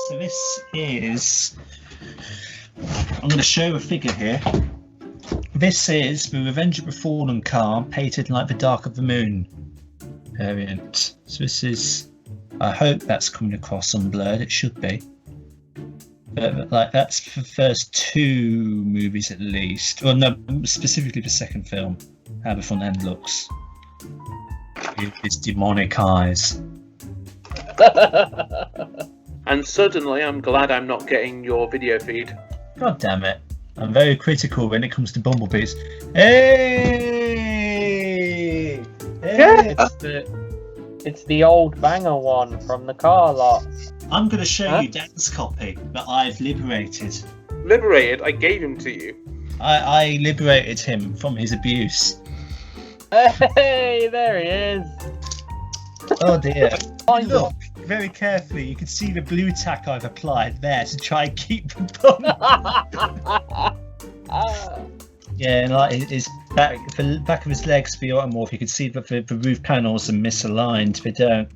So this is... I'm going to show a figure here. This is the Revenge of the Fallen car, painted like the Dark of the Moon variant. So this is... I hope that's coming across unblurred. It should be. But like that's the first two movies at least. Well, no, specifically the second film. How the front end looks. With its demonic eyes. And suddenly, I'm glad I'm not getting your video feed. God damn it! I'm very critical when it comes to bumblebees. Hey! Hey! It's the old banger one from the car lot. I'm going to show you Dan's copy that I've liberated. Liberated? I gave him to you. I liberated him from his abuse. Hey, there he is. Oh dear. Look very carefully. You can see the blue tack I've applied there to try and keep the bum. Yeah, and like his the back of his legs, the automorph, you can see that the roof panels are misaligned. They don't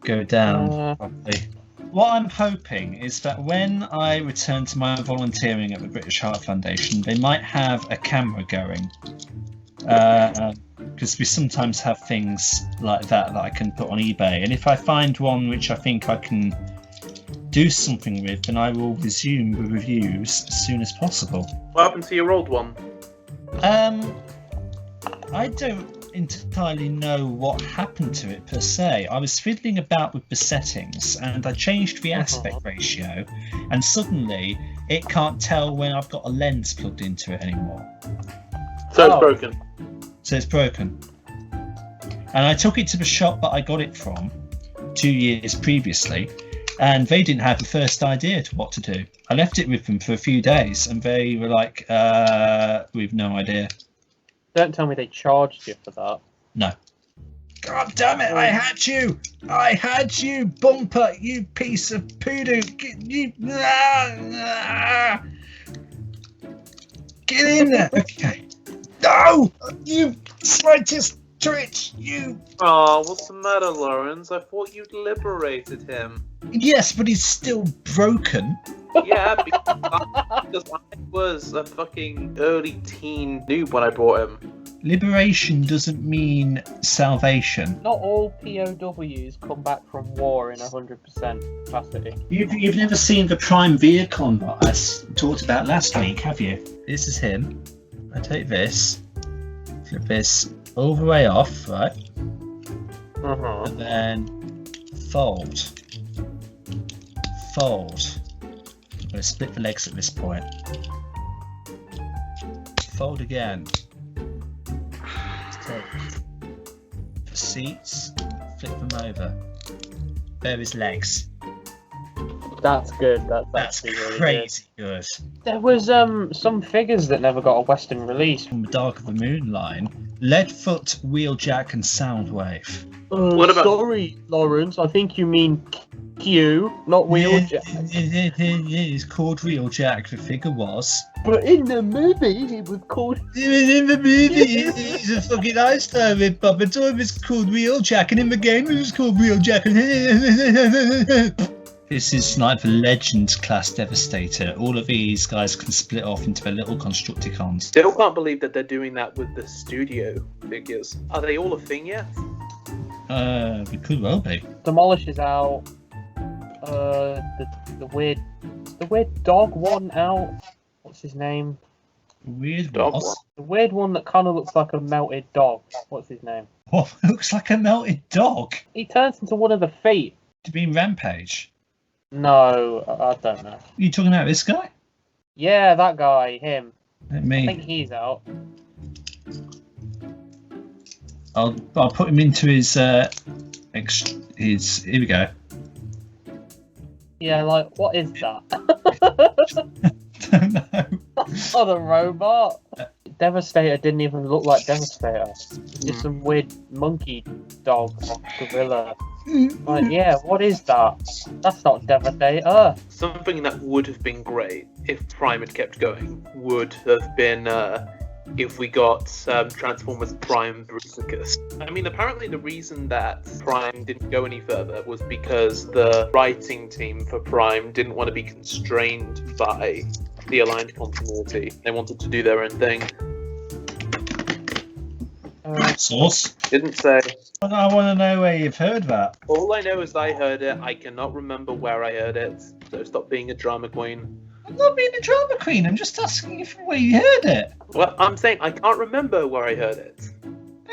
go down properly. What I'm hoping is that when I return to my volunteering at the British Heart Foundation, they might have a camera going. Because we sometimes have things like that I can put on eBay. And if I find one which I think I can do something with, then I will resume the reviews as soon as possible. What happened to your old one? I don't entirely know what happened to it per se. I was fiddling about with the settings and I changed the aspect ratio, and suddenly it can't tell when I've got a lens plugged into it anymore. So it's broken. So it's broken. And I took it to the shop that I got it from 2 years previously, and they didn't have the first idea to what to do. I left it with them for a few days and they were like, we've no idea. Don't tell me they charged you for that. No. God damn it, I had you! I had you, Bumper, you piece of poodoo! You... Get in there! Okay. No! You slightest twitch! You... Oh, what's the matter, Lawrence? I thought you'd liberated him. Yes, but he's still broken. Yeah, because I was a fucking early teen noob when I bought him. Liberation doesn't mean salvation. Not all POWs come back from war in 100% capacity. You've never seen the Prime Vehicle that I talked about last week, have you? This is him. I take this, flip this all the way off, right? And then fold. Fold. I'm going to split the legs at this point. Fold again. Take the seats, flip them over. There his legs. That's good. That's really crazy good. There was some figures that never got a Western release. From the Dark of the Moon line, Leadfoot, Wheeljack, and Soundwave. What about- Sorry, Lawrence. I think you mean Q, not Wheeljack. It's called Wheeljack. The figure was. But in the movie, it was called. In the movie, it's a fucking Einstein with Bob. It's always called Wheeljack, and in the game, it was called Wheeljack. This is like the Legends class Devastator. All of these guys can split off into their little Constructicons. Still can't believe that they're doing that with the studio figures. Are they all a thing yet? We could well be. Demolish is out. The weird dog one out. What's his name? Weird Dog what? one. The weird one that kind of looks like a melted dog. What's his name? What looks like a melted dog? He turns into one of the feet. To be in Rampage. No, I don't know. You talking about this guy? Yeah, that guy, him. Let I me. think he's out. I'll put him into his here we go. Yeah, like, what is that? Don't know. That's not a robot. Devastator didn't even look like Devastator. Just some weird monkey dog gorilla. Like, yeah, what is that? That's not Devastator. Something that would have been great if Prime had kept going would have been if we got Transformers Prime Bruticus. I mean, apparently the reason that Prime didn't go any further was because the writing team for Prime didn't want to be constrained by the aligned continuity. They wanted to do their own thing. Source? Didn't say. I want to know where you've heard that. All I know is I heard it. I cannot remember where I heard it. So stop being a drama queen. I'm not being a drama queen. I'm just asking you where you heard it. Well, I'm saying I can't remember where I heard it.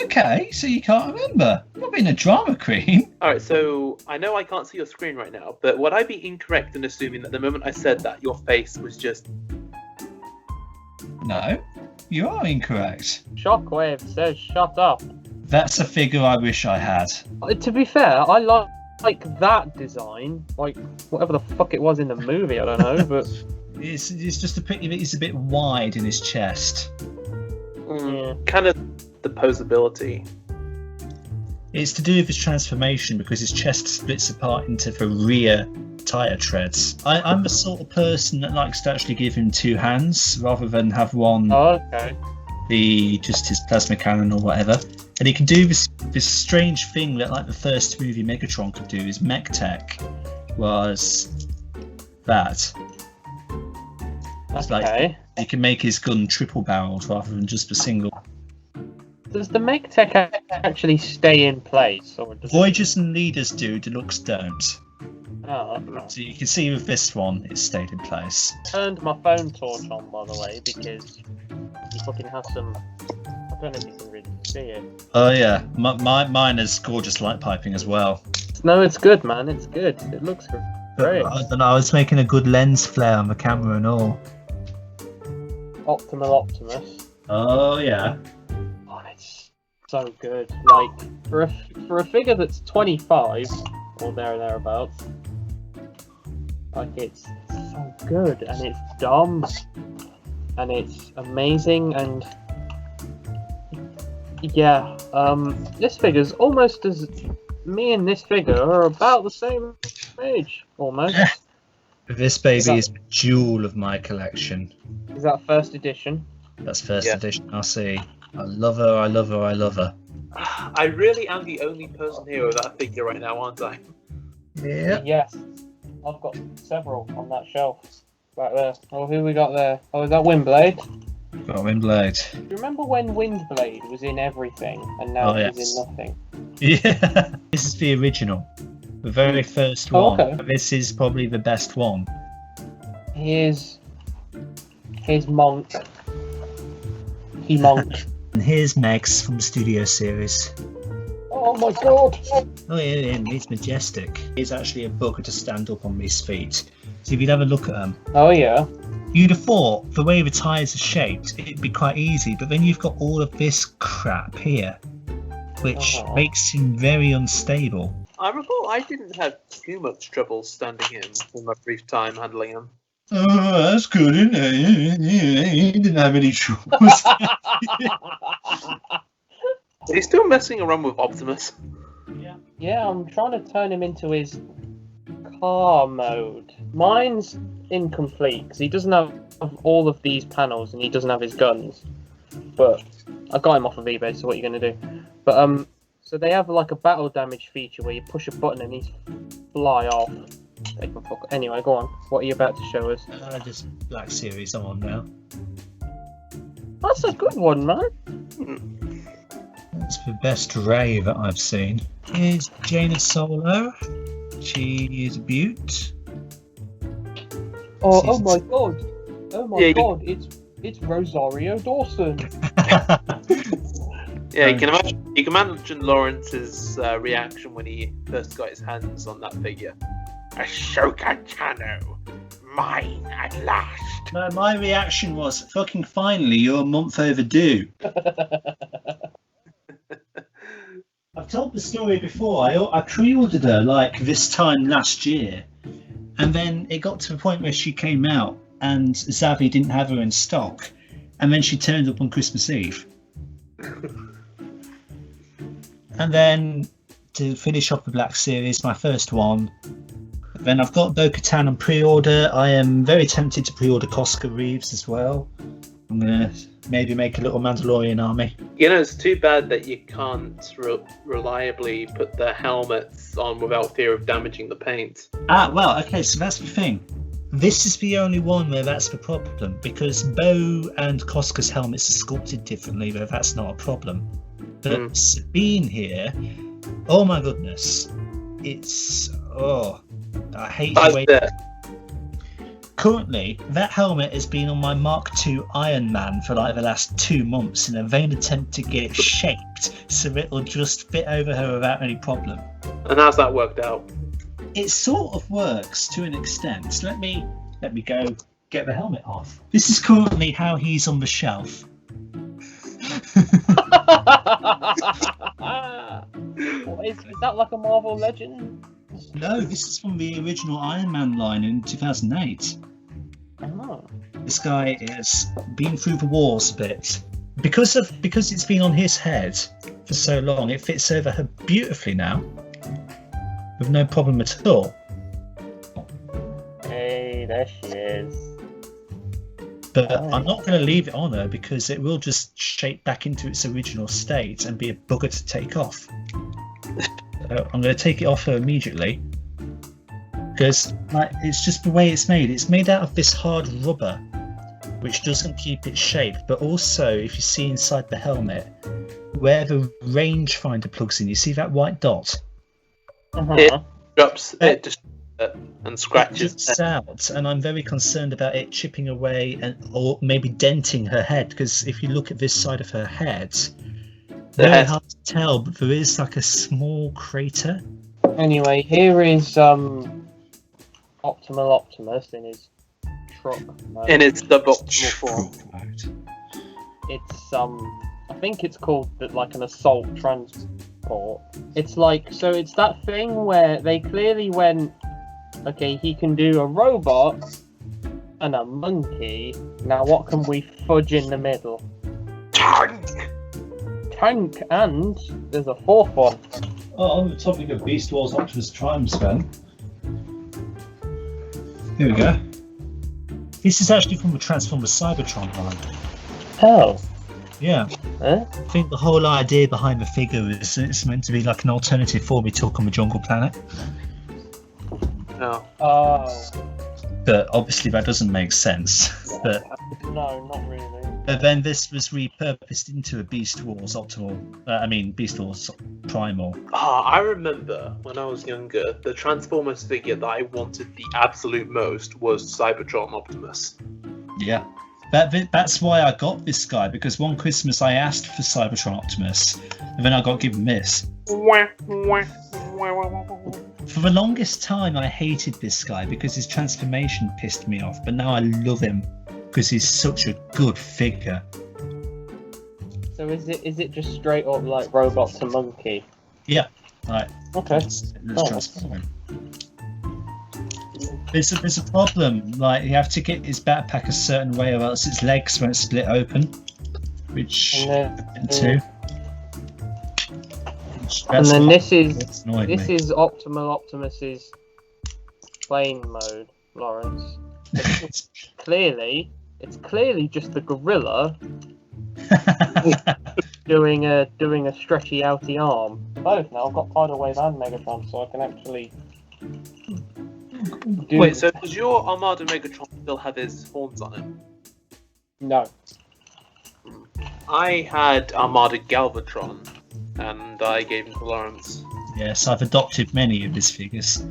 Okay, so you can't remember. I'm not being a drama queen. Alright, so I know I can't see your screen right now, but would I be incorrect in assuming that the moment I said that, your face was just... No, you are incorrect. Shockwave says shut up. That's a figure I wish I had. To be fair, I like that design, like whatever the fuck it was in the movie. I don't know, but It's just a pity that he's a bit wide in his chest. yeah. Kind of the posability. It's to do with his transformation because his chest splits apart into the rear tire treads. I'm the sort of person that likes to actually give him two hands rather than have one, Oh, okay. just his plasma cannon or whatever. And he can do this strange thing that like the first movie Megatron could do. His mech tech was that. It's like Okay. he can make his gun triple barreled rather than just a single. Does the mech tech actually stay in place, or does Voyagers and Leaders do, Deluxe don't. Oh, okay. So you can see with this one, it stayed in place. Turned my phone torch on, by the way, because he fucking has some. I don't know if you can really see it. Oh yeah, mine has gorgeous light piping as well. No, it's good, man. It's good. It looks great. I don't know, I was making a good lens flare on the camera and all. Optimal Optimus. Oh yeah. Oh, it's so good. Like for a figure that's 25 or thereabouts. Like it's so good and it's dumb and it's amazing and yeah. This figure's almost as me and this figure are about the same age almost. This baby is a jewel of my collection. Is that first edition? That's first Yeah. edition, I see. I love her, I love her, I love her. I really am the only person here with that figure right now, aren't I? Yeah. Yes. I've got several on that shelf. Right there. Oh, who we got there? Oh, is that Windblade? Got Windblade. Do you remember when Windblade was in everything and now Oh, he's in nothing? Yeah. This is the original. The very first Oh, one. okay. This is probably the best one. Here's Monk. Monk. And here's Megs from the Studio Series. Oh my god! Oh yeah, he's majestic. He's actually a bugger to stand up on his feet. So if you'd have a look at him, Oh yeah. you'd have thought the way the tyres are shaped, it'd be quite easy, but then you've got all of this crap here, which Oh. makes him very unstable. I recall I didn't have too much trouble standing him in my brief time handling him. Oh, that's good, isn't it? He didn't have any troubles. He's still messing around with Optimus. Yeah, I'm trying to turn him into his car mode. Mine's incomplete because he doesn't have all of these panels and he doesn't have his guns. But I got him off of eBay, so what are you gonna do? But so they have like a battle damage feature where you push a button and these fly off. They can fuck. Anyway, go on. What are you about to show us? Just Black Series I'm on now. That's a good one, man. That's the best Ray that I've seen. Here's Jaina Solo. She is a beaut. Oh my god. Oh my Yeah, god. It's Rosario Dawson. Yeah, you can imagine Lawrence's reaction when he first got his hands on that figure. Ashoka Tano, mine at last. No, my reaction was, fucking finally, you're a month overdue. I've told the story before. I pre-ordered her like this time last year, and then it got to the point where she came out and Zavi didn't have her in stock, and then she turned up on Christmas Eve. And then to finish off the Black Series, my first one, then I've got Bo-Katan on pre-order. I am very tempted to pre-order Cosca Reeves as well. I'm gonna maybe make a little Mandalorian army. You know, it's too bad that you can't reliably put the helmets on without fear of damaging the paint. Ah, well, okay, so that's the thing. This is the only one where that's the problem, because Bo and Koska's helmets are sculpted differently, where that's not a problem. But Sabine here, oh my goodness, it's I hate the way. Currently, that helmet has been on my Mark II Iron Man for like the last 2 months in a vain attempt to get it shaped so it'll just fit over her without any problem. And how's that worked out? It sort of works to an extent. Let me go get the helmet off. This is currently how he's on the shelf. Is that like a Marvel Legend? No, this is from the original Iron Man line in 2008. Oh. This guy has been through the wars a bit. Because it's been on his head for so long, it fits over her beautifully now. With no problem at all. Hey, there she is. But I'm not going to leave it on her because it will just shape back into its original state and be a bugger to take off. So I'm going to take it off her immediately because it's just the way it's made. It's made out of this hard rubber, which doesn't keep it shaped. But also, if you see inside the helmet, where the rangefinder plugs in, you see that white dot? It drops it and scratches it just out, and I'm very concerned about it chipping away or maybe denting her head, because if you look at this side of her head, very hard to tell, but there is like a small crater. Anyway, here is Optimal Optimus in his truck mode. In its suboptimal form. It's I think it's called like an assault transport. It's like, so it's that thing where they clearly went, okay, he can do a robot and a monkey. Now what can we fudge in the middle? Tank, and there's a fourth one. Oh, on the topic of Beast Wars Optimus Prime, Sven. Here we go. This is actually from the Transformers Cybertron line. Oh. Yeah. Huh? I think the whole idea behind the figure is it's meant to be like an alternative for me Talk on the Jungle Planet. No. Oh. But obviously that doesn't make sense. But no, not really. But then this was repurposed into a Beast Wars Beast Wars Primal. I remember when I was younger, the Transformers figure that I wanted the absolute most was Cybertron Optimus. Yeah. That's why I got this guy, because one Christmas I asked for Cybertron Optimus, and then I got given this. For the longest time I hated this guy because his transformation pissed me off, but now I love him because he's such a good figure. So is it just straight up like robot to monkey? Yeah. Right. Okay. Let's transform him. There's a problem. Like, you have to get his backpack a certain way, or else its legs won't split open. Which too. And then this is Optimal Optimus's plane mode, Lawrence. It's clearly just the gorilla doing a stretchy outy arm. Both now. I've got Tidal Wave and Megatron, so I can actually. Wait, so does your Armada Megatron still have his horns on him? No. I had Armada Galvatron, and I gave him to Lawrence. Yes, I've adopted many of his figures.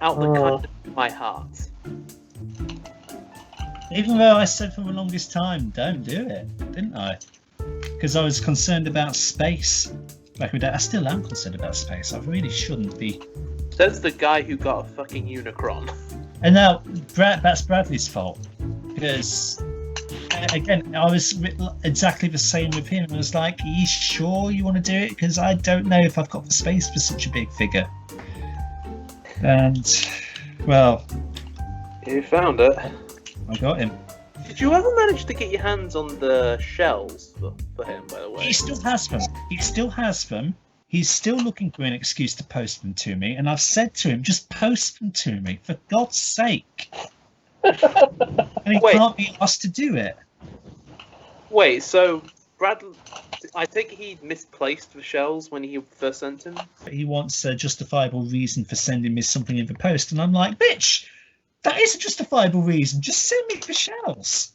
Out the kindness of my heart. Even though I said for the longest time, don't do it, didn't I? Because I was concerned about space. Back in the day, I still am concerned about space. I really shouldn't be. Says the guy who got a fucking Unicron. And now, that's Bradley's fault. Because, again, I was exactly the same with him. I was like, are you sure you want to do it? Because I don't know if I've got the space for such a big figure. And, well... You found it. I got him. Did you ever manage to get your hands on the shells for him, by the way? He still has them. He's still looking for an excuse to post them to me, and I've said to him, just post them to me, for God's sake. And he can't be asked to do it. Wait, so Bradley, I think he misplaced the shells when he first sent him. He wants a justifiable reason for sending me something in the post, and I'm like, bitch, that is a justifiable reason. Just send me the shells.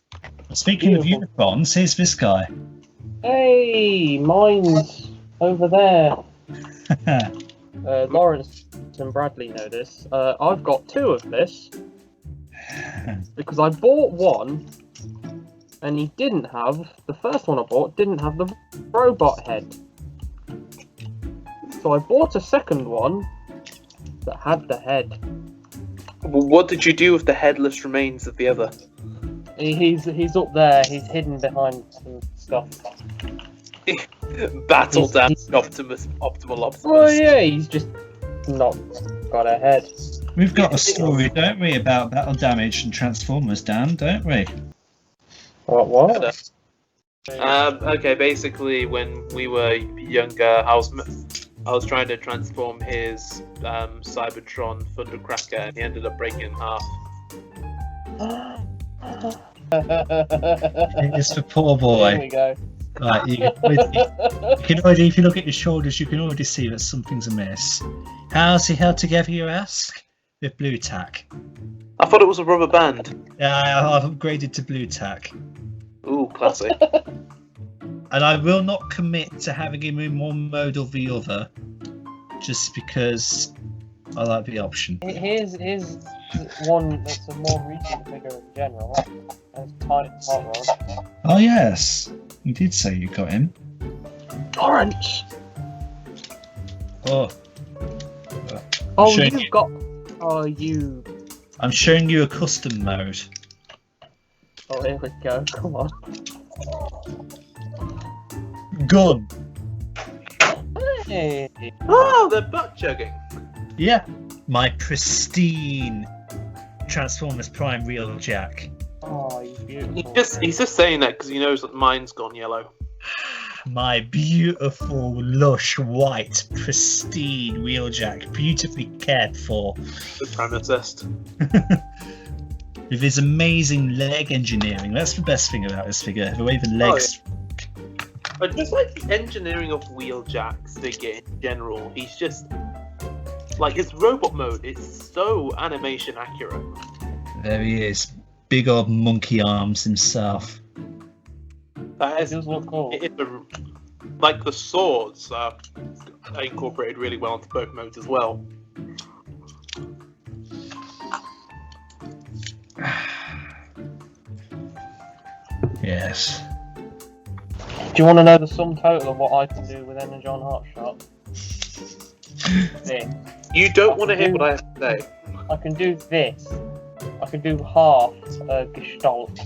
Speaking of unicorns, here's this guy. Hey, mine's over there. Lawrence and Bradley know this. I've got 2 of this because I bought one, and he didn't have the first one I bought. Didn't have the robot head, so I bought a second one that had the head. Well, what did you do with the headless remains of the other? He's up there. He's hidden behind some stuff. Battle damage optimal Optimus. Oh yeah, he's just not got a head. We've got a story, don't we, about battle damage and Transformers, Dan, don't we? What? Okay, basically, when we were younger, I was trying to transform his Cybertron Thundercracker, and he ended up breaking in half. It's the poor boy. There we go. Right, you can already, if you look at his shoulders, you can already see that something's amiss. How's he held together, you ask? With blue tack. I thought it was a rubber band. Yeah, I've upgraded to blue tack. Ooh, classic. And I will not commit to having him in one mode or the other, just because I like the option. Here's one that's a more recent figure in general. It's Tiny Hot Rod. Oh yes, you did say you got him. Lawrence! Oh. Oh, Showing you've got... Oh, you... I'm showing you a custom mode. Oh, here we go. Come on. Gun. Hey. Oh, they're butt chugging. Yeah. My pristine Transformers Prime Real Jack. Oh, you beautiful. He's just saying that because he knows that mine's gone yellow. My beautiful, lush, white, pristine Wheeljack, beautifully cared for. The Prime Assist. With his amazing leg engineering. That's the best thing about this figure, the way the legs... But just like the engineering of Wheeljack's figure in general, he's just... Like, his robot mode is so animation accurate. There he is. Big old monkey arms himself. That is, It does look cool. like the swords are incorporated really well into both modes as well. Yes. Do you want to know the sum total of what I can do with Energon Heartshot? This. You don't want to hear what I have to say. I can do this. I can do half Gestalt